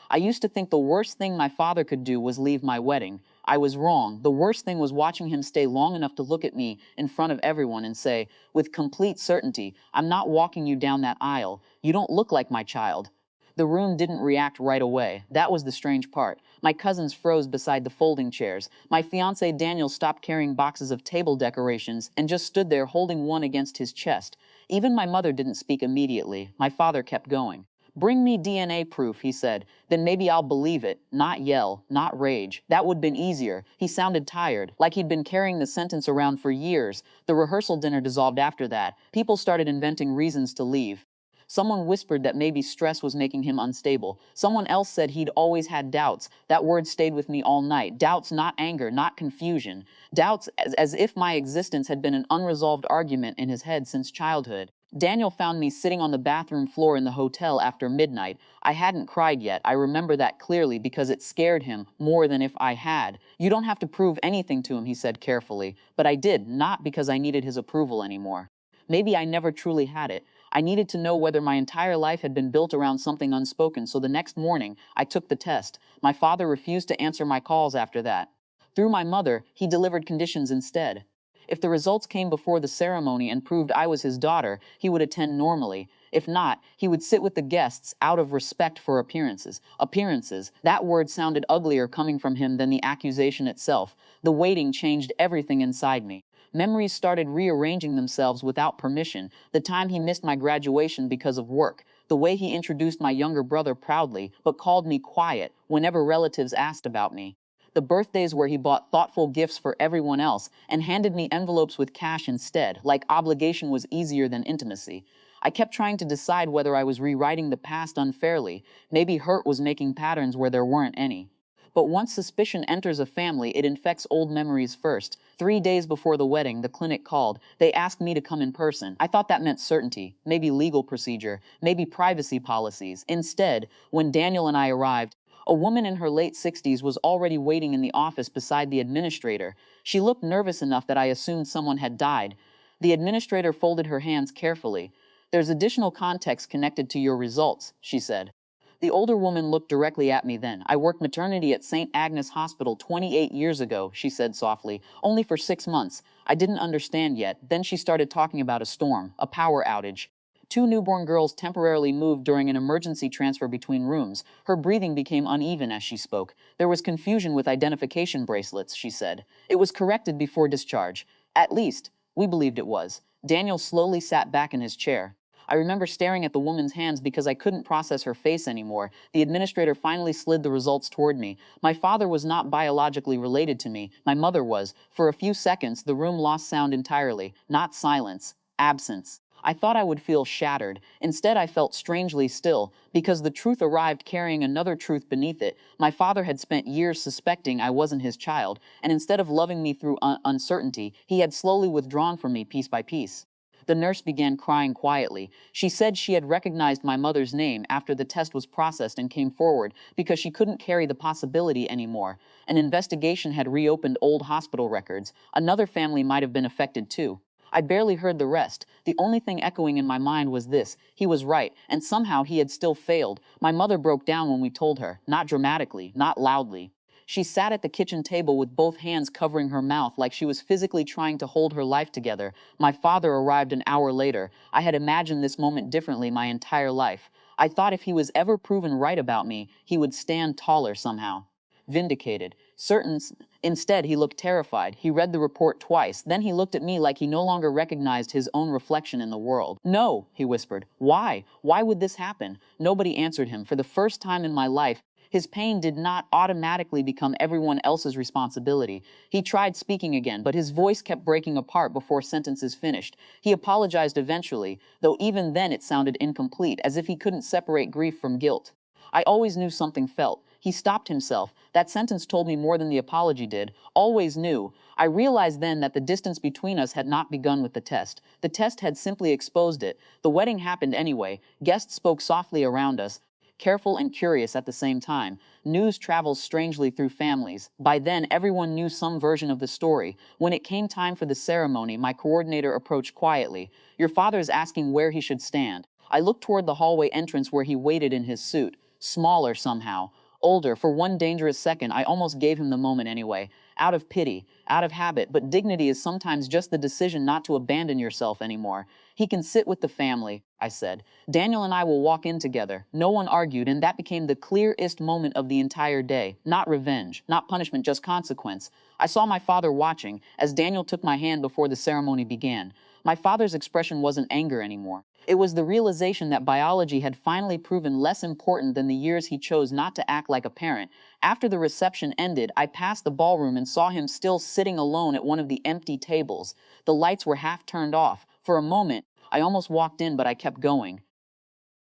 I used to think the worst thing my father could do was leave my wedding. I was wrong. The worst thing was watching him stay long enough to look at me in front of everyone and say, with complete certainty, I'm not walking you down that aisle. You don't look like my child. The room didn't react right away. That was the strange part. My cousins froze beside the folding chairs. My fiancé Daniel stopped carrying boxes of table decorations and just stood there holding one against his chest. Even my mother didn't speak immediately. My father kept going. Bring me DNA proof, he said. Then maybe I'll believe it. Not yell, not rage. That would have been easier. He sounded tired, like he'd been carrying the sentence around for years. The rehearsal dinner dissolved after that. People started inventing reasons to leave. Someone whispered that maybe stress was making him unstable. Someone else said he'd always had doubts. That word stayed with me all night. Doubts, not anger, not confusion. Doubts as if my existence had been an unresolved argument in his head since childhood. Daniel found me sitting on the bathroom floor in the hotel after midnight. I hadn't cried yet. I remember that clearly because it scared him more than if I had. You don't have to prove anything to him, he said carefully. But I did, not because I needed his approval anymore. Maybe I never truly had it. I needed to know whether my entire life had been built around something unspoken, so the next morning, I took the test. My father refused to answer my calls after that. Through my mother, he delivered conditions instead. If the results came before the ceremony and proved I was his daughter, he would attend normally. If not, he would sit with the guests out of respect for appearances. Appearances. That word sounded uglier coming from him than the accusation itself. The waiting changed everything inside me. Memories started rearranging themselves without permission. The time he missed my graduation because of work. The way he introduced my younger brother proudly, but called me quiet whenever relatives asked about me. The birthdays where he bought thoughtful gifts for everyone else and handed me envelopes with cash instead, like obligation was easier than intimacy. I kept trying to decide whether I was rewriting the past unfairly. Maybe hurt was making patterns where there weren't any. But once suspicion enters a family, it infects old memories first. 3 days before the wedding, the clinic called. They asked me to come in person. I thought that meant certainty, maybe legal procedure, maybe privacy policies. Instead, when Daniel and I arrived, a woman in her late 60s was already waiting in the office beside the administrator. She looked nervous enough that I assumed someone had died. The administrator folded her hands carefully. There's additional context connected to your results, she said. The older woman looked directly at me then. I worked maternity at St. Agnes Hospital 28 years ago, she said softly. Only for 6 months. I didn't understand yet. Then she started talking about a storm, a power outage. 2 newborn girls temporarily moved during an emergency transfer between rooms. Her breathing became uneven as she spoke. There was confusion with identification bracelets, she said. It was corrected before discharge. At least, we believed it was. Daniel slowly sat back in his chair. I remember staring at the woman's hands because I couldn't process her face anymore. The administrator finally slid the results toward me. My father was not biologically related to me. My mother was. For a few seconds, the room lost sound entirely. Not silence. Absence. I thought I would feel shattered. Instead, I felt strangely still, because the truth arrived carrying another truth beneath it. My father had spent years suspecting I wasn't his child, and instead of loving me through uncertainty, he had slowly withdrawn from me piece by piece. The nurse began crying quietly. She said she had recognized my mother's name after the test was processed and came forward because she couldn't carry the possibility anymore. An investigation had reopened old hospital records. Another family might have been affected too. I barely heard the rest. The only thing echoing in my mind was this. He was right, and somehow he had still failed. My mother broke down when we told her. Not dramatically, not loudly. She sat at the kitchen table with both hands covering her mouth like she was physically trying to hold her life together. My father arrived an hour later. I had imagined this moment differently my entire life. I thought if he was ever proven right about me, he would stand taller somehow. Vindicated. Certain. Instead, he looked terrified. He read the report twice. Then he looked at me like he no longer recognized his own reflection in the world. No, he whispered. Why? Why would this happen? Nobody answered him. For the first time in my life, his pain did not automatically become everyone else's responsibility. He tried speaking again, but his voice kept breaking apart before sentences finished. He apologized eventually, though even then it sounded incomplete, as if he couldn't separate grief from guilt. I always knew something felt. He stopped himself. That sentence told me more than the apology did. Always knew. I realized then that the distance between us had not begun with the test. The test had simply exposed it. The wedding happened anyway. Guests spoke softly around us, careful and curious at the same time. News travels strangely through families. By then, everyone knew some version of the story. When it came time for the ceremony, my coordinator approached quietly. Your father's asking where he should stand. I looked toward the hallway entrance where he waited in his suit. smaller somehow, older. For one dangerous second, I almost gave him the moment anyway, out of pity, out of habit. But dignity is sometimes just the decision not to abandon yourself anymore. He can sit with the family, I said. Daniel and I will walk in together. No one argued, and that became the clearest moment of the entire day. Not revenge, not punishment, just consequence. I saw my father watching as Daniel took my hand before the ceremony began. My father's expression wasn't anger anymore. It was the realization that biology had finally proven less important than the years he chose not to act like a parent. After the reception ended, I passed the ballroom and saw him still sitting alone at one of the empty tables. The lights were half turned off. For a moment, I almost walked in, but I kept going.